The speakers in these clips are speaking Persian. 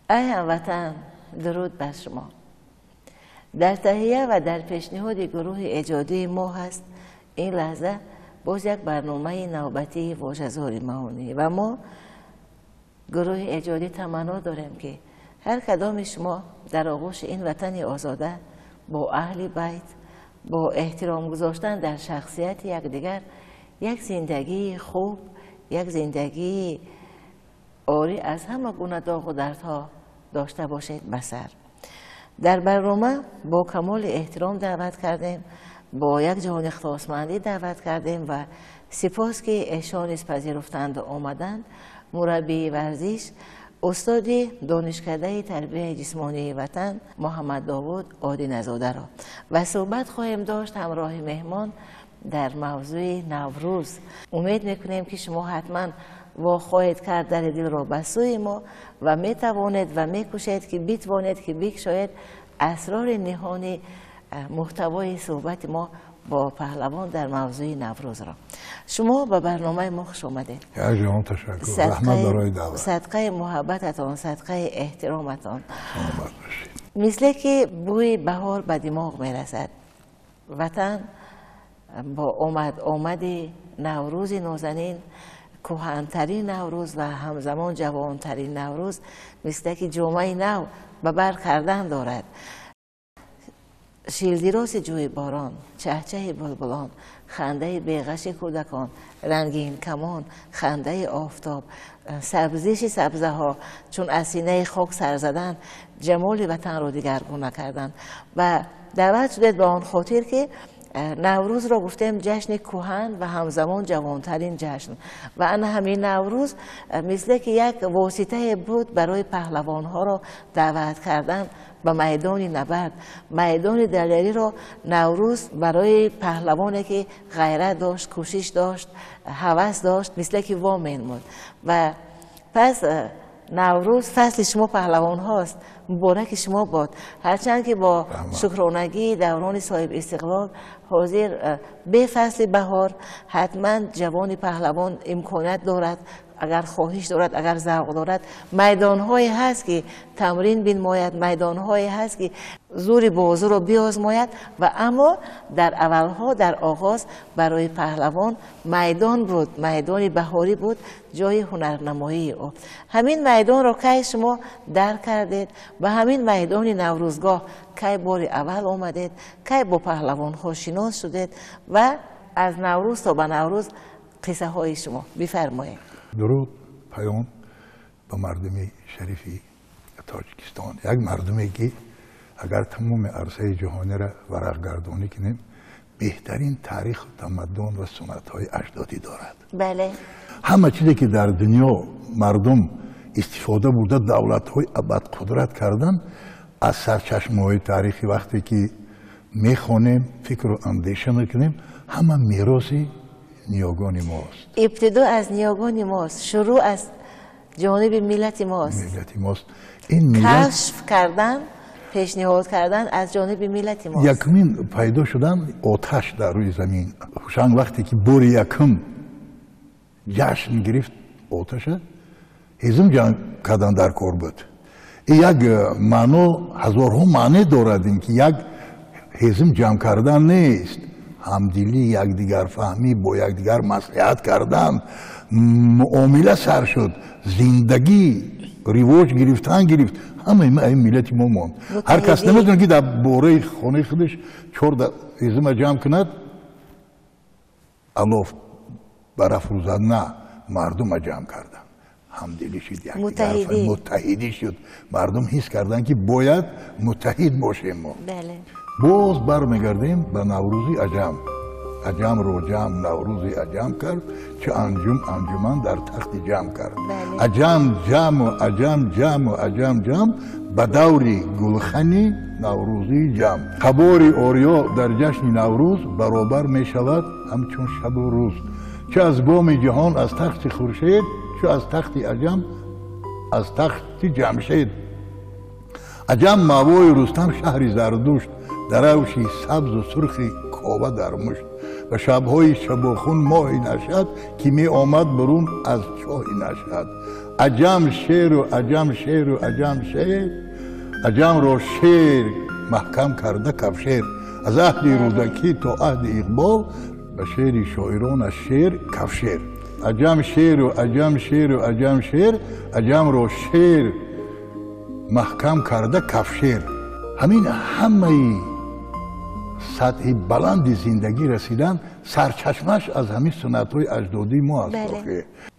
ای هموطن، درود بر شما. در تهیه و در پیشنهاد گروه ایجادی ما هست این لحظه باز یک برنامه نوبتی واژه‌زاری معانی و ما گروه ایجادی تمنا داریم که هر کدام شما در آغوش این وطن آزاده با اهل بیت، با احترام گذاشتن در شخصیت یکدیگر یک زندگی خوب، یک زندگی عاری از همه گونه داغ و دردها داشته باشید بسر. در برنامه با کمال احترام دعوت کردیم، با یک جهان اخلاصمندی دعوت کردیم و سپاس که ایشان نیز پذیرفتند و آمدند. مربی ورزش استاد دانشکده تربیت جسمانی وطن محمد داوود عادی نژاده را و صحبت خواهیم داشت همراه مهمان در موضوع نوروز. امید میکنیم که شما حتما و خواهید کرد در دل را به سوی ما و می توانید و می کوشید که بتوانید که بکشاید اسرار نهانی محتوای صحبت ما با پهلوان در موضوع نوروز را. شما به برنامه ما خوش آمدید. جان تشکر. رحمت برای دعوت. صدقه محبتتان، صدقه احترامتان. مثل که بوی بهار به دماغ می رسد. وطن با آمد نوروز نازنین، کهن‌ترین نوروز و همزمان جوان‌ترین نوروز مثل که جامعه نو به بر کردن دارد. شیلدیراس جوی باران، چهچه بلبلان، خنده بیغش کودکان، رنگین کمان، خنده آفتاب، سبزش سبزه ها چون از سینه خاک سر زدن جمال وطن را دگرگون کردن و دعوت شدید به آن خاطر که نوروز را گفتیم جشن کهن و همزمان جوانترین جشن و انا همین نوروز مثل که یک واسطه بود برای پهلوان ها را دعوت کردن به میدان نبرد. میدان دلیری را نوروز برای پهلوانی که غیرت داشت، کوشش داشت، هوس داشت مثل که وامین بود و پس نوروز فصل شما پهلوان هاست، مبارک شما باد. هرچند که با شکرانگی دوران صاحب استقلال حاضر به فصل بهار حتما جوان پهلوان امکانات دارد، اگر خواهش دارد، اگر ذوق دارد، میدانهایی هست که تمرین بنماید، میدانهایی هست که زور بازو را بیازماید و اما در اولها در آغاز برای پهلوان میدان بود، میدان بهاری بود، جای هنرنمایی او. همین میدان را که شما درک کردید و همین میدان نوروزگاه که بار اول آمدید، که با پهلوان ها شناس شدید و از نوروز تا به نوروز قصه های شما بفرمایید. درود پیام به مردم شریفی تاجیکستان، یک مردمی که اگر تمام عرصه جهانی را ورق گردانی کنیم بهترین تاریخ تمدن و سنت های اجدادی دارد. بله. همه چیزی که در دنیا مردم استفاده بوده، دولت های ابد قدرت کردن، از سرچشمه های تاریخی وقتی که میخونیم فکر و اندیشه میکنیم همه میراثی نیاگان ماست. ابتدا از نیاگان ماست، شروع از جانب ملت ماست. ملت ماست. این ملت کشف کردن، پیشنهاد کردن از جانب ملت ماست. یکمین پیدا شدن آتش در روی زمین. شان وقتی که بور یکم جشن گرفت آتش، هزم جنگ کردن در کار بود. یک معنا هزارها معنی دارد، این که یک هزم جمع کردن نیست، همدلی، یکدیگر فهمی، با یکدیگر مصلحت کردن، معامله سر شد، زندگی رواج گرفتن گرفت، همه این ملت ما ماند. هر کس نمیدونه که در باره خانه خودش چهار هزم جمع کند الاف برافروزد، نه، مردم جمع کردن، همدلی شد، یکدیگر متحدی شد، مردم حس کردن که باید متحد باشیم ما. بله. باز برمیگردیم به نوروزی عجم. عجم رو جمع نوروزی عجم کرد، چه انجمن در تخت جمع کرد. بله. عجم جمع و عجم جمع و عجم جمع به دوری گلخنی نوروزی جمع. خباری آریا در جشن نوروز برابر می شود همچون شب و روز، چه از بام جهان از تخت خورشید، چه از تخت عجم از تخت جمشید. عجم ماوای رستم شهری زردشت، دروشی سبز و سرخی کابه در مشت. و شبهای شبخون ماهی نشد که می آمد برون از چاهی نشد. عجم شعر و عجم شعر و عجم شعر، عجم را شعر محکم کرده کفشیر. از عهد رودکی تا عهد اقبال به شعر شاعران از شعر کفشیر. عجم شعر و عجم شعر و عجم شعر، عجم را شعر محکم کرده کفشیر. همین همه سطح بلند زندگی رسیدن سرچشمش از همین سنت های اجدادی ما است.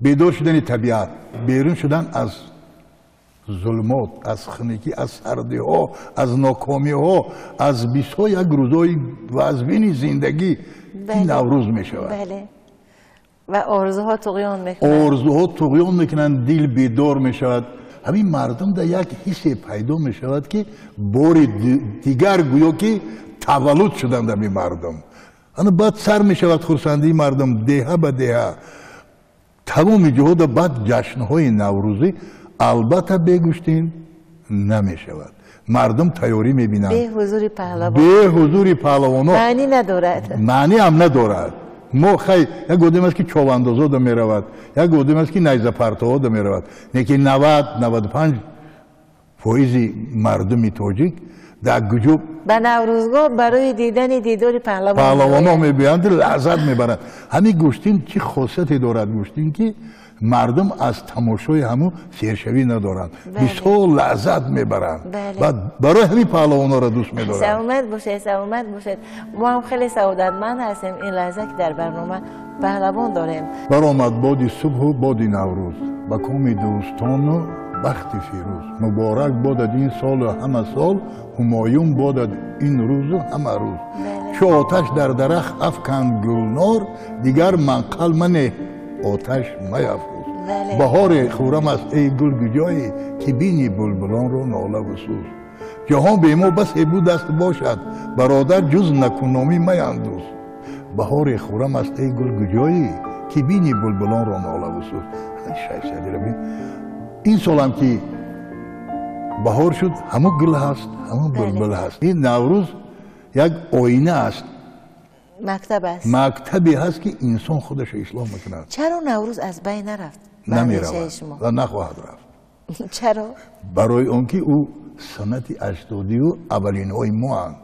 بیدار شدن طبیعت، بیرون شدن از ظلمات، از خنکی، از سردی ها، از ناکامی ها، از 21 روزای وزبین زندگی. این نوروز می شود. و آرزوها طغیان میکنن. آرزوها طغیان میکنن، دل بیدار می شود. همین مردم در یک حس پیدا می شود که بار دیگر گویا که تولد شدن در این مردم. انا بعد سر می شود خرسندی مردم دهه به دهه. تمام جهود بعد جشنهای نوروزی البته بگوشتین نمی شود. مردم تیاری می بینند. به حضور پهلوان. به حضور پهلوان معنی ندارد. معنی هم ندارد. ما خیلی یک گودیم است که چواندازا دا می رود، یک گودیم است که نیزه پرتاها دا می رود. لیکن 90-95% مردم تاجیک در گجوب به نوروزگاه برای دیدار پهلوان ها می بیاند، لذت می برند. همین گوشتین چی خاصیتی دارد گوشتین که مردم از تماشای همون سیرشوی ندارند. بسیار لذت می برند. و برای همین پهلوان ها را دوست می دارند. سلامت باشید. ما هم خیلی سعادتمند هستیم این لحظه که در برنامه پهلوان داریم. برآمد باد صبح و باد نوروز، با کام دوستان و بخت فیروز. مبارک بادد این سال و همه سال، همایون بادد این روز و همه روز. چو آتش در درخت افکند گلنار، دیگر منقل منه آتش میفروز. بهار خورم است ای گل گجایی، که بینی بلبلان رو ناله و سوز. جهان به ما بس ابو دست باشد، برادر جز نکونامی میندوز. بهار خورم است ای گل گجایی، که بینی بلبلان رو ناله و سوز. این سال هم که بهار شد همون گل هست، همون بلبل هست. این نوروز یک آینه است، مکتب است، مکتبی هست که انسان خودش اصلاح میکنه. چرا نوروز از بین نرفت؟ نمیرود و نخواهد رفت. چرا؟ برای آنکه او سنت اجدادی و اولین های ما هم.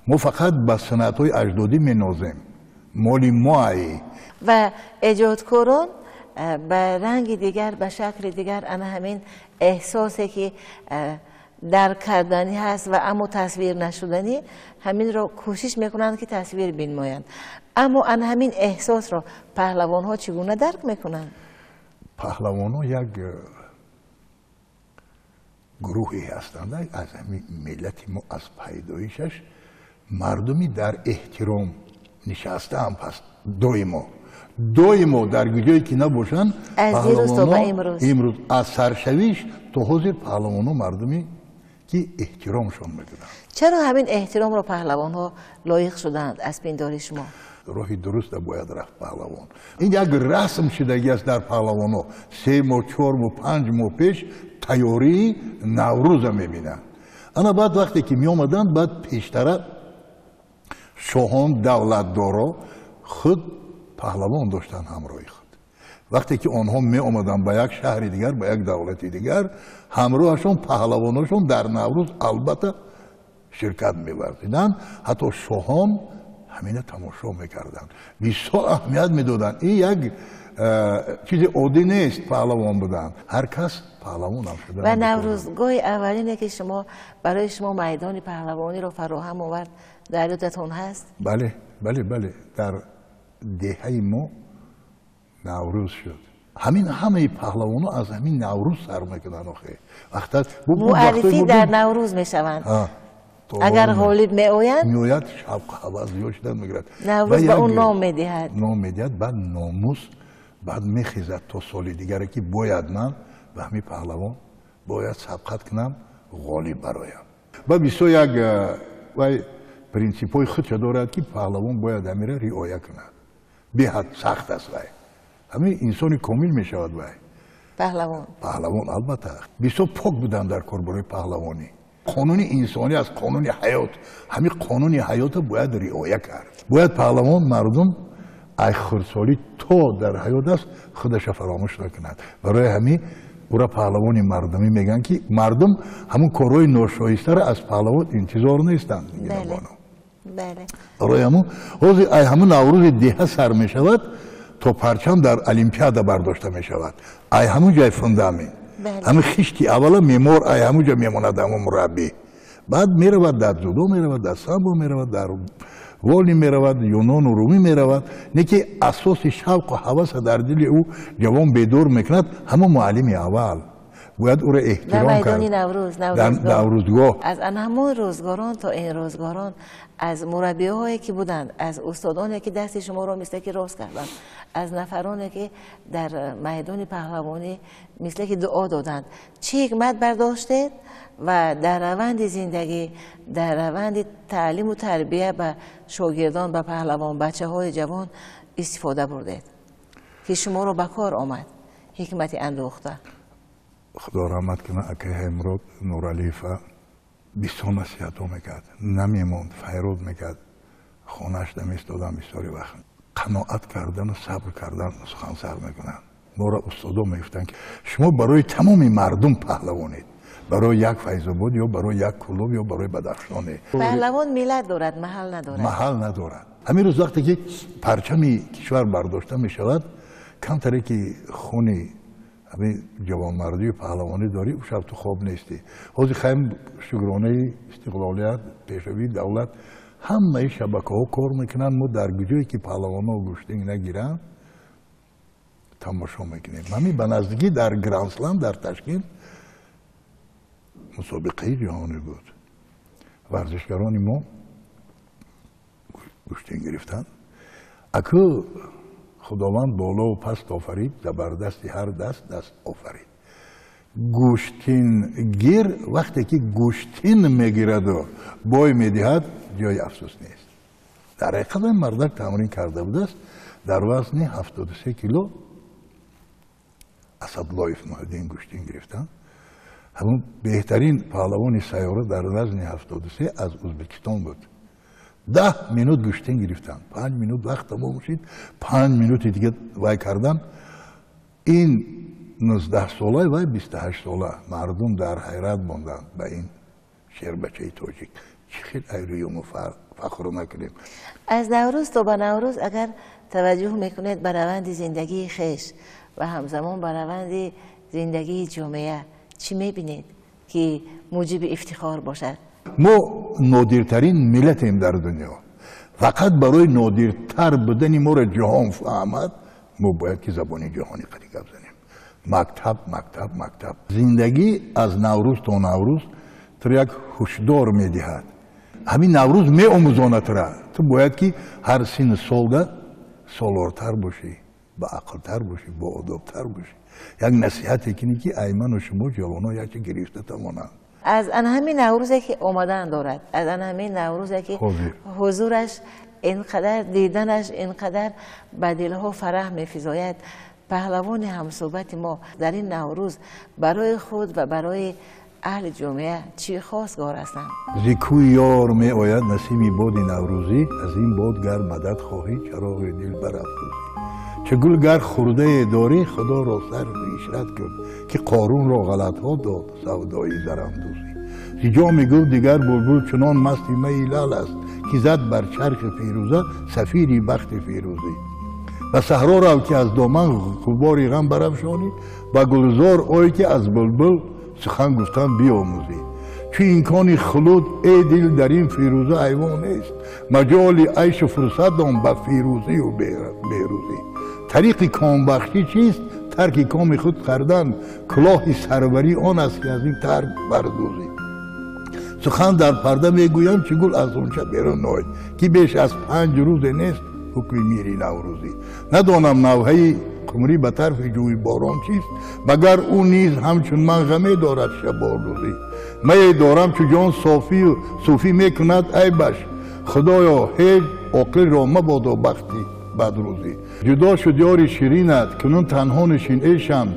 ما فقط به سنت های اجدادی مینازیم، مالی مایی. و ایجادکاران به رنگ دیگر، به شکل دیگر، اما همین احساسی که درک کردنی هست و اما تصویر نشدنی، همین را کوشش میکنند که تصویر بنمایند. اما همین احساس را پهلوان ها چگونه درک میکنند؟ پهلوان ها یک گروهی هستند از همین ملت ما، از پیدایشش مردمی در احترام نشسته هم پس دایما در گجایی که نباشن. از دیروز تا به امروز از سرشویش تا حاضر پهلوان ها مردمی که احترامشون میکنن. چرا همین احترام رو پهلوان ها لایق شدند از پنداری شما؟ راهی درست باید رفت پهلوان. این یک رسم شدگی است در پهلوان ها. 3 ماه 4 ماه 5 ماه پیش تیاری نوروز میبینن. انا بعد وقتی که می آمدن، بعد پیشتر شاهان دولتدارا خود پهلوان داشتن همراهی خود. وقتی که آنها می آمدن به یک شهر دیگر، به یک دولت دیگر، همراهشون پهلوانشون در نوروز البته شرکت می‌ورزیدن. حتی شاهان همین تماشا میکردن، بسیار اهمیت میدادن. این یک چیز عادی نیست پهلوان بودن، هر کس پهلوان هم شدن. و نوروزگاه اولینه که شما برای شما میدان پهلوانی رو فراهم آورد در یادتون هست؟ بله بله بله، در دهه ما نوروز شد. همه پهلوان ها از همین نوروز سر میکنن. معرفی در نوروز میشوند. اگر غالب میآید شب خبر زیاد شدن میگیرد. نوروز به اون نام میدهد. بعد ناموس بعد میخیزد تا سال دیگره که باید من و همین پهلوان باید سبقت کنم غالب برایم. و بسیار یک پرینسیپ های خودش دارد که پهلوان باید همیره رعایت کند. بیحد سخت است وای. همین انسانی کامل میشود وای. پهلوان البته بسیار پاک بودن در کار برای پهلوانی. قانون انسانی از قانون حیات، همین قانون حیات باید رعایت کرد. باید پهلوان مردم ای خردسالی تا در حیات است خودش فراموش نکند. برای همین او را پهلوان مردمی میگن که مردم همون کارهای ناشایسته را از پهلوان انتظار نیستند. بله. برای همون همون نوروز دیه سر می شود تا پرچم در المپیادا برداشته می شود. ای همون جای فندامین. همون خشتی اولا میمور ای همون جا میموند همون مربی. بعد می رود در جودو می رود در سامبو می رود در والی می رود یونان و رومی می رود. نه که اساس شوق و هوس در دل او جوان بیدار میکند همون معلم اول. باید او را احترام کرد. در نوروزگاه از همون روزگاران تا این روزگاران از مربی‌هایی که بودند، از استادانی که دست شما را مثل که راست کردند، از نفرانی که در میدان پهلوانی مثل که دعا دادند، چه حکمت برداشتید و در روند زندگی، در روند تعلیم و تربیه به شاگردان، به پهلوان، بچه‌های جوان استفاده بردید که شما را به کار آمد حکمت اندوخته. خدا رحمت کنه اکه همرود نورعلیفه بیستان نصیحت میکرد، نمیموند، فیروز میکرد، خونش نمیستادم بسیاری وقت. قناعت کردن و صبر کردن سخن سر میکنن. ما را استادا میگفتن که شما برای تمام مردم پهلوانید، برای یک فیض‌آباد یا برای یک کلوب یا برای بدخشانه. پهلوان ملت دارد، محل ندارد. محل ندارد. همین روز وقتی که پرچم کشور برداشته میشود، کمتری که خونی همین جوانمردی و پهلوانی داری او شب تو خواب نیستی. حاضر خیم شکرانه استقلالیت، پیشروی دولت همه شبکه‌ها کار میکنن. ما در گوجه‌ای که پهلوانا گوشتنگ نگیرن تماشا میکنیم. همین به نزدیکی در گرانسلم در تشکیل مسابقه جهانی بود. ورزشکاران ما گوشتنگ گرفتن. اکو خداوند بالا و پست آفرید، زبردستی هر دست آفرید. گوشتین گیر وقتی که گوشتین میگیرد و بای میدهد جای افسوس نیست. در حقیقت مردک تمرین کرده بود است. در وزن 73 کیلو اسدالله محمدی گوشتین گرفتن. همون بهترین پهلوان سیاره در وزن 73 از ازبکستان بود. 10 منوت گوشتین گرفتن. 5 منوت وقت تمام شد. 5 منوت دیگه وای کردن. این 19 ساله و 28 ساله مردم در حیرت ماندند به این شیر بچه تاجیک. چه خیلی و فخر نکنیم. از نوروز تا به نوروز اگر توجه میکنید به روند زندگی خویش و همزمان به روند زندگی جامعه چی میبینید که موجب افتخار باشد؟ ما نادرترین ملتیم در دنیا. فقط برای نادرتر بودن ما را جهان فهمد، ما باید که زبان جهانی قدی گپ زنیم. مکتب. زندگی از نوروز تا نوروز تو یک هشدار میدهد. همین نوروز می آموزاند را. تو باید که هر سن سال سالارتر باشی، با عقلتر باشی، با آدابتر باشی. یک نصیحتی کنی که ایمن و شما جوانا یکی گرفته تمانند. از همین نوروزی که آمدن دارد، از همین نوروزی که حضورش اینقدر دیدنش اینقدر به دلها فرح می‌فزاید. پهلوان همصحبت ما در این نوروز برای خود و برای اهل جامعه چی خواستگار هستند؟ زیکوی یار می آید نسیمی باد نوروزی، از این باد گر مدد خواهی چراغ دل برافروزی. چه گل گر خورده داری خدا را سر اشرت کن که قارون را غلط ها داد سودای زراندوزی. زی جام گل دیگر بلبل چنان مستی می لال است که زد بر چرخ فیروزه سفیری بخت فیروزی. و صحرا را که از دامن غباری غم برافشانی، و گلزار آی که از بلبل سخن گفتن بیاموزی. چه امکان خلود ای دل در این فیروزه ایوان نیست، مجال عیش و فرصت دام به فیروزی و بیروزی. طریق کام بخشی چیست؟ ترک کام خود کردن، کلاه سروری آن است که از این ترک بردوزی. سخن در پرده میگویم چه گل از اونجا بیرون ناید که بیش از 5 روز نیست حکم میری نوروزی. ندانم نوحه قمری به طرف جوی باران چیست، مگر او نیز همچون من غمه دارد شب و روزی. می دارم چو جان صوفی میکند عیبش، خدایا هیچ عاقل را مبادا بختی بدروزی. جدا شد یاری شیرینت کنون تنها نشین ایشم،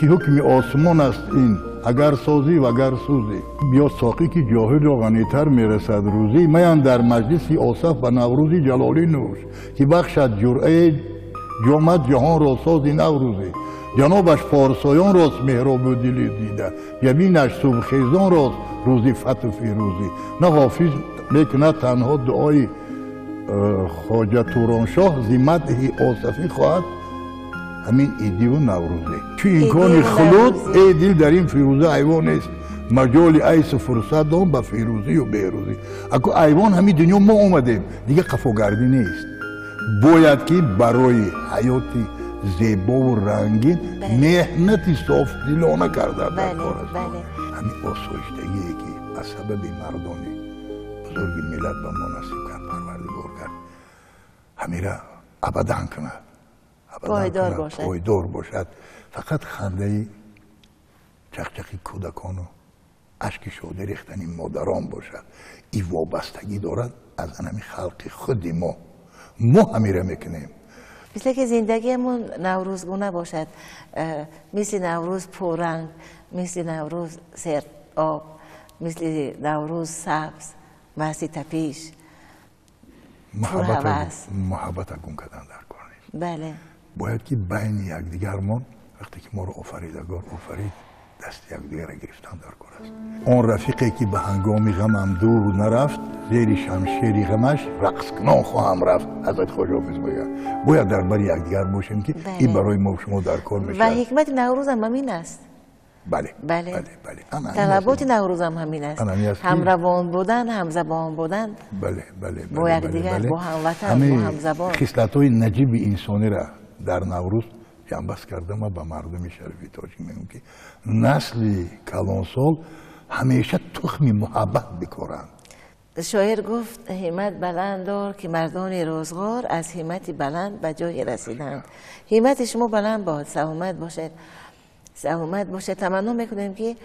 که حکم آسمان است این اگر سازی و اگر سوزی. بیا ساقی که جاهل و غنیتر میرسد روزی، میان در مجلسی آصف و نوروزی جلالی نوش که بخشد جرعه جامد جهان را سازی نوروزی. جنابش پارسایان راست مهراب و دلی دیده، یمینش صبح خیزان راست روزی فتح و فیروزی. نه حافظ میکنه تنها دعای خواجه تورانشاه زیمت آصفی خواهد همین ایدی و نوروزی. چو امکان خلود ای دل در این فیروزه ایوان نیست، مجال ایس فرصت دام به فیروزی و بیروزی. اگه ایوان همین دنیا ما اومدیم دیگه قفاگردی نیست، باید که برای حیاتی زیبا و رنگین مهنتی صاف دلانه کرده در کار است. همین آسایشتگی که از سبب مردان بزرگ ملت به ما نصیب کرد پروردگار کرد، همین را ابدا کند، پایدار باشد. فقط خنده چقچقی کودکان و اشک شاده ریختن مادران باشد. این وابستگی دارد از همین خلق خودی ما همین را میکنیم. مثل که زندگیمون نوروزگونه باشد، مثل نوروز پررنگ، مثل نوروز سرد آب، مثل نوروز سبز، مثل تپیش، محبت اگون کردن در کار نیست. بله. باید که بین یکدیگرمان وقتی که ما رو آفریدگار آفرید دست یکدیگر را گرفتن در کار است. آن رفیقی که به هنگام غمم دور نرفت، زیر شمشیر غمش رقص کنان خواهم رفت. حضرت خواجه حافظ میگه باید در بر یکدیگر باشیم که این برای ما شما در کار میشه. و حکمت نوروز هم همین است. بله. طلبات نوروز هم همین است. همروان بودن، همزبان بودن. بله. با یکدیگر، با هموطن، با همزبان. خصلت‌های نجیب انسانی را در نوروز جنبست کردم و به مردم شریف تاجیک میگم که نسل کلانسال همیشه تخم محبت بکارند. شاعر گفت همت بلند دار که مردان روزگار از همت بلند به جای رسیدند. همت شما بلند باد، سلامت باشد. تمنا میکنیم که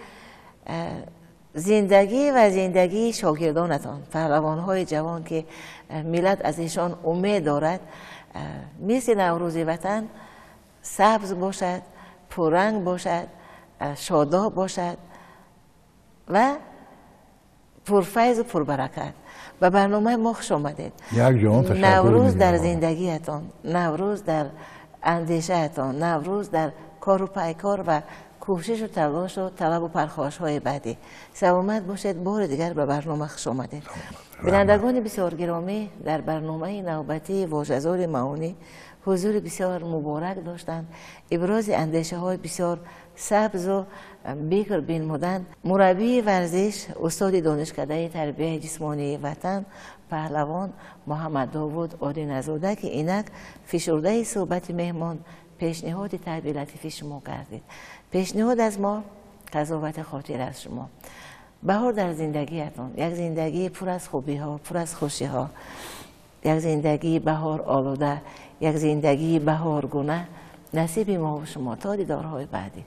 زندگی شاگردانتان، پهلوانهای جوان که ملت از ایشان امید دارد، مثل نوروز وطن سبز باشد، پررنگ باشد، شاداب باشد و پرفیض و پربرکت. و برنامه ما خوش آمدید. نوروز در زندگیتان، نوروز در اندیشهتان، نوروز در کار و پیکار و کوشش و تلاش و طلب و پرخواش های بعدی. سلامت باشید. بار دیگر به برنامه خوش آمدید. بینندگان بسیار گرامی، در برنامه نوبتی واژه‌زار معانی حضور بسیار مبارک داشتند. ابراز اندیشه های بسیار سبز و بکر بنمودند. مربی ورزش، استاد دانشکده تربیت جسمانی وطن، پهلوان محمد داوود عادی نزاده که اینک فشرده صحبت مهمان پیشنهاد تعبیر لطیف شما کردید. پیشنهاد از ما قضاوت خاطر از شما. بهار در زندگیتون، یک زندگی پر از خوبی ها، پر از خوشی ها، یک زندگی بهار آلوده، یک زندگی بهارگونه نصیب ما و شما. تا دیدارهای بعدی.